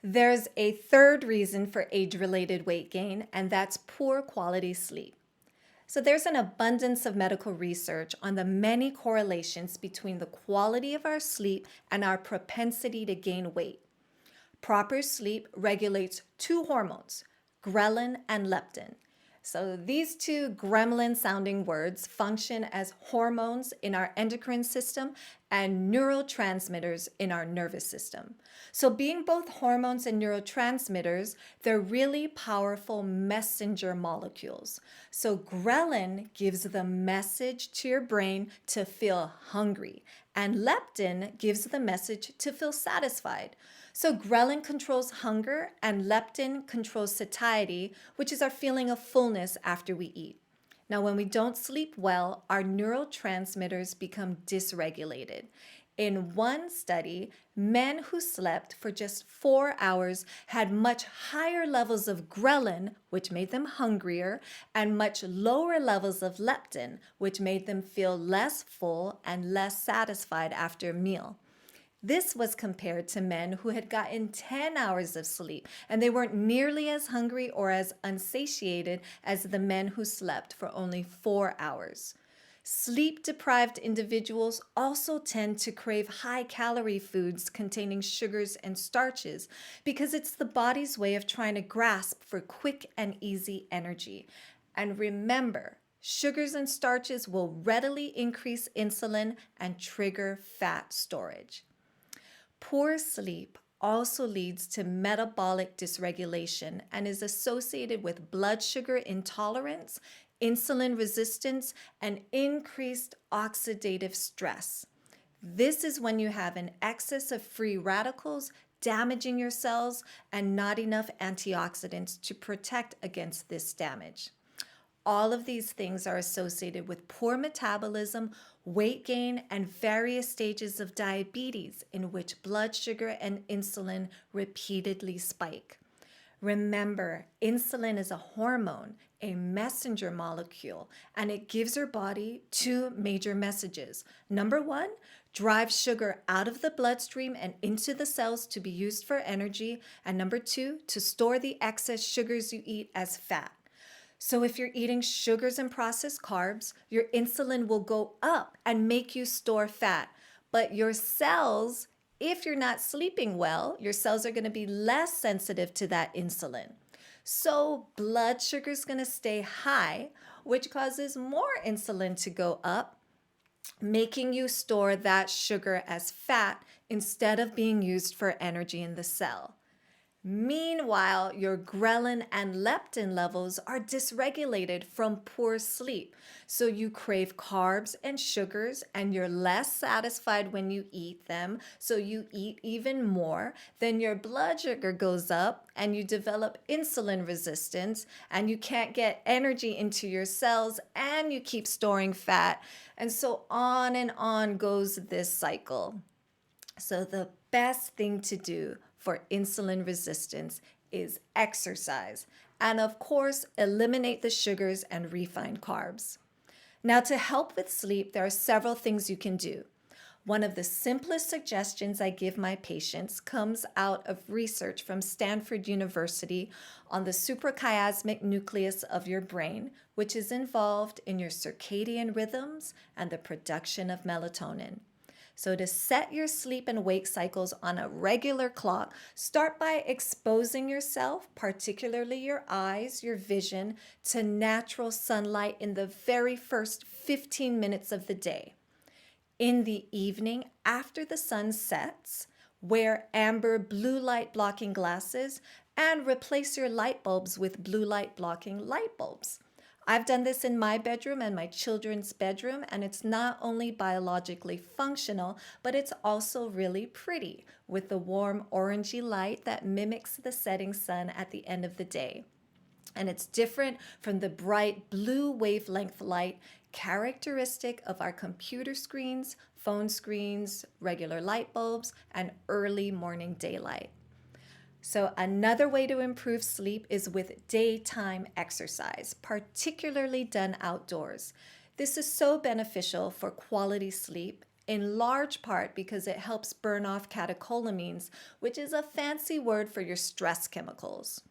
There's a third reason for age-related weight gain, and that's poor quality sleep. So there's an abundance of medical research on the many correlations between the quality of our sleep and our propensity to gain weight. Proper sleep regulates two hormones, ghrelin and leptin. So these two gremlin sounding words function as hormones in our endocrine system and neurotransmitters in our nervous system. So being both hormones and neurotransmitters, they're really powerful messenger molecules. So ghrelin gives the message to your brain to feel hungry, and leptin gives the message to feel satisfied. So ghrelin controls hunger and leptin controls satiety, which is our feeling of fullness after we eat. Now, when we don't sleep well, our neurotransmitters become dysregulated. In one study, men who slept for just 4 hours had much higher levels of ghrelin, which made them hungrier, and much lower levels of leptin, which made them feel less full and less satisfied after a meal. This was compared to men who had gotten 10 hours of sleep, and they weren't nearly as hungry or as unsatiated as the men who slept for only 4 hours. Sleep-deprived individuals also tend to crave high-calorie foods containing sugars and starches because it's the body's way of trying to grasp for quick and easy energy. And remember, sugars and starches will readily increase insulin and trigger fat storage. Poor sleep also leads to metabolic dysregulation and is associated with blood sugar intolerance, insulin resistance, and increased oxidative stress. This is when you have an excess of free radicals damaging your cells and not enough antioxidants to protect against this damage. All of these things are associated with poor metabolism, weight gain, and various stages of diabetes in which blood sugar and insulin repeatedly spike. Remember, insulin is a hormone, a messenger molecule, and it gives your body two major messages. Number one, drive sugar out of the bloodstream and into the cells to be used for energy. And number two, to store the excess sugars you eat as fat. So if you're eating sugars and processed carbs, your insulin will go up and make you store fat. But your cells, if you're not sleeping well, your cells are going to be less sensitive to that insulin. So blood sugar is going to stay high, which causes more insulin to go up, making you store that sugar as fat instead of being used for energy in the cell. Meanwhile, your ghrelin and leptin levels are dysregulated from poor sleep. So you crave carbs and sugars and you're less satisfied when you eat them. So you eat even more. Then your blood sugar goes up and you develop insulin resistance and you can't get energy into your cells and you keep storing fat. And so on and on goes this cycle. So the best thing to do for insulin resistance is exercise. And of course, eliminate the sugars and refined carbs. Now, to help with sleep, there are several things you can do. One of the simplest suggestions I give my patients comes out of research from Stanford University on the suprachiasmatic nucleus of your brain, which is involved in your circadian rhythms and the production of melatonin. So to set your sleep and wake cycles on a regular clock, start by exposing yourself, particularly your eyes, your vision, to natural sunlight in the very first 15 minutes of the day. In the evening, after the sun sets, wear amber blue light blocking glasses and replace your light bulbs with blue light blocking light bulbs. I've done this in my bedroom and my children's bedroom, and it's not only biologically functional, but it's also really pretty with the warm orangey light that mimics the setting sun at the end of the day. And it's different from the bright blue wavelength light characteristic of our computer screens, phone screens, regular light bulbs, and early morning daylight. So another way to improve sleep is with daytime exercise, particularly done outdoors. This is so beneficial for quality sleep in large part because it helps burn off catecholamines, which is a fancy word for your stress chemicals.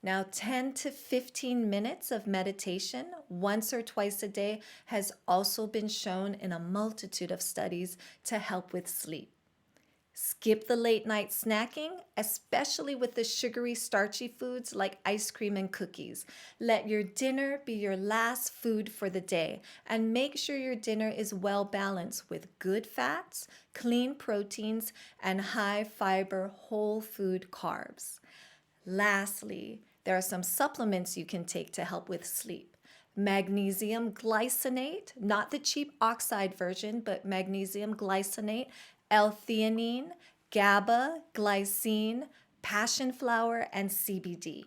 Now, 10 to 15 minutes of meditation once or twice a day has also been shown in a multitude of studies to help with sleep. Skip the late night snacking, especially with the sugary, starchy foods like ice cream and cookies. Let your dinner be your last food for the day, and make sure your dinner is well balanced with good fats, clean proteins, and high fiber whole food carbs. Lastly, there are some supplements you can take to help with sleep. Magnesium glycinate, not the cheap oxide version, but magnesium glycinate, L-theanine, GABA, glycine, passion flower, and CBD.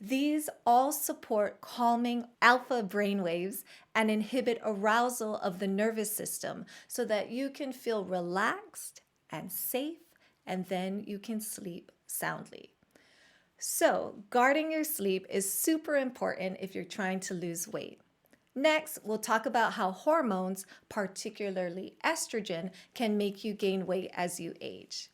These all support calming alpha brainwaves and inhibit arousal of the nervous system so that you can feel relaxed and safe, and then you can sleep soundly. So, guarding your sleep is super important if you're trying to lose weight. Next, we'll talk about how hormones, particularly estrogen, can make you gain weight as you age.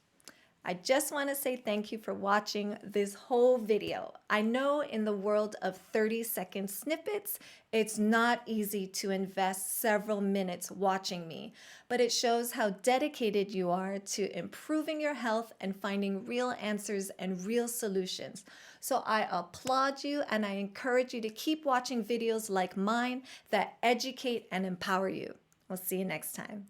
I just want to say thank you for watching this whole video. I know in the world of 30-second snippets, it's not easy to invest several minutes watching me, but it shows how dedicated you are to improving your health and finding real answers and real solutions. So I applaud you and I encourage you to keep watching videos like mine that educate and empower you. We'll see you next time.